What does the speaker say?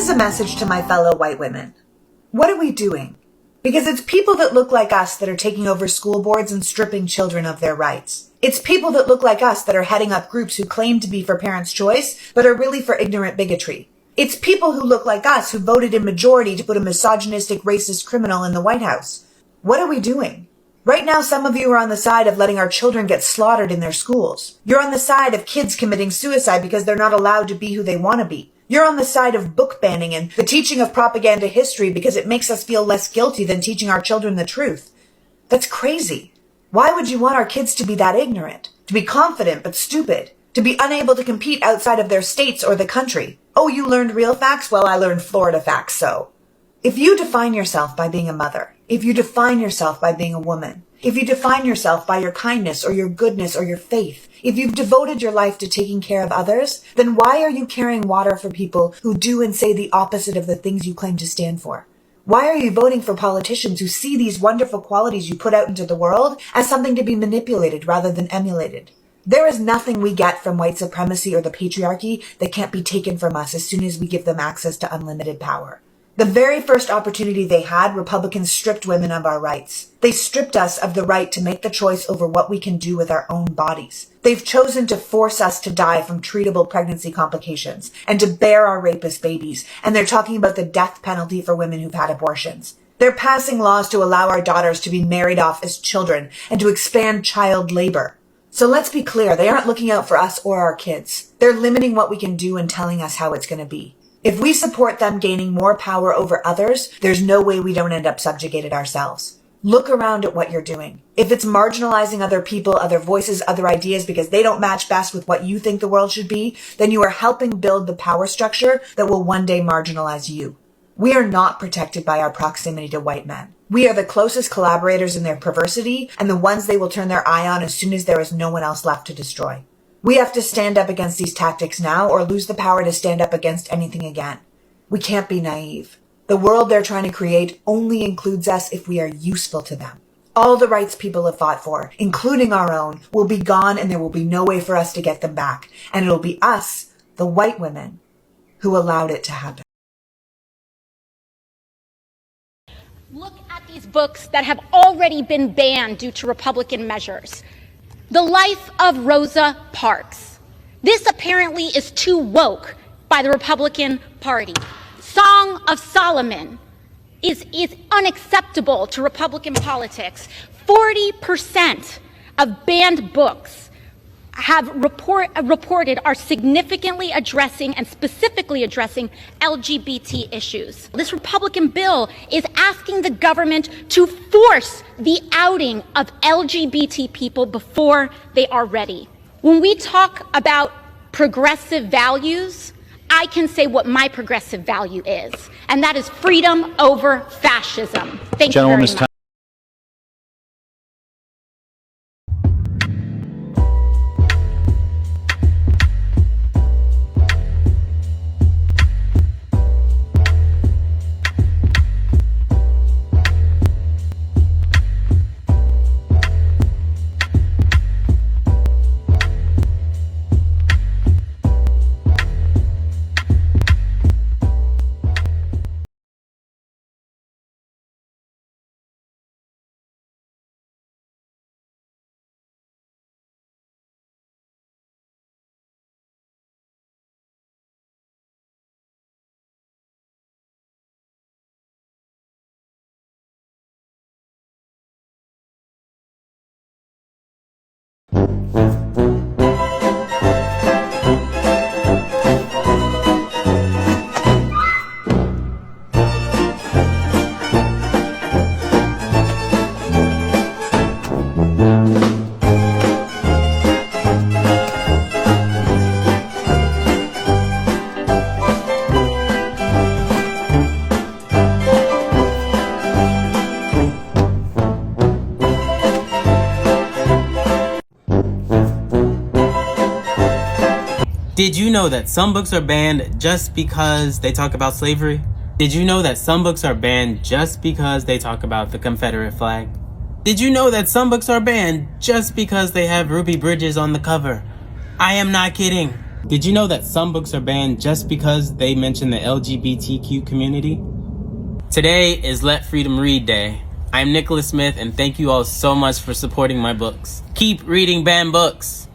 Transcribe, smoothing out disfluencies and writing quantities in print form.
This is a message to my fellow white women. What are we doing? Because it's people that look like us that are taking over school boards and stripping children of their rights. It's people that look like us that are heading up groups who claim to be for parents' choice, but are really for ignorant bigotry. It's people who look like us who voted in majority to put a misogynistic, racist criminal in the White House. What are we doing? Right now, some of you are on the side of letting our children get slaughtered in their schools. You're on the side of kids committing suicide because they're not allowed to be who they want to be. You're on the side of book banning and the teaching of propaganda history because it makes us feel less guilty than teaching our children the truth. That's crazy. Why would you want our kids to be that ignorant? To be confident but stupid? To be unable to compete outside of their states or the country? Oh, you learned real facts? Well, I learned Florida facts, so. If you define yourself by being a mother, if you define yourself by being a woman, if you define yourself by your kindness or your goodness or your faith, if you've devoted your life to taking care of others, then why are you carrying water for people who do and say the opposite of the things you claim to stand for? Why are you voting for politicians who see these wonderful qualities you put out into the world as something to be manipulated rather than emulated? There is nothing we get from white supremacy or the patriarchy that can't be taken from us as soon as we give them access to unlimited power. The very first opportunity they had, Republicans stripped women of our rights. They stripped us of the right to make the choice over what we can do with our own bodies. They've chosen to force us to die from treatable pregnancy complications and to bear our rapist babies. And they're talking about the death penalty for women who've had abortions. They're passing laws to allow our daughters to be married off as children and to expand child labor. So let's be clear, they aren't looking out for us or our kids. They're limiting what we can do and telling us how it's going to be. If we support them gaining more power over others, there's no way we don't end up subjugated ourselves. Look around at what you're doing. If it's marginalizing other people, other voices, other ideas because they don't match best with what you think the world should be, then you are helping build the power structure that will one day marginalize you. We are not protected by our proximity to white men. We are the closest collaborators in their perversity and the ones they will turn their eye on as soon as there is no one else left to destroy. We have to stand up against these tactics now or lose the power to stand up against anything again. We can't be naive. The world they're trying to create only includes us if we are useful to them. All the rights people have fought for, including our own, will be gone and there will be no way for us to get them back. And it'll be us, the white women, who allowed it to happen. Look at these books that have already been banned due to Republican measures. The Life of Rosa Parks. This apparently is too woke by the Republican Party. Song of Solomon is unacceptable to Republican politics. 40% of banned books have reported are significantly addressing and specifically addressing LGBT issues. This Republican bill is asking the government to force the outing of LGBT people before they are ready. When we talk about progressive values, I can say what my progressive value is, and that is freedom over fascism. Thank you very much. Did you know that some books are banned just because they talk about slavery? Did you know that some books are banned just because they talk about the Confederate flag? Did you know that some books are banned just because they have Ruby Bridges on the cover? I am not kidding. Did you know that some books are banned just because they mention the LGBTQ community? Today is Let Freedom Read Day. I'm Nicholas Smith, and thank you all so much for supporting my books. Keep reading banned books.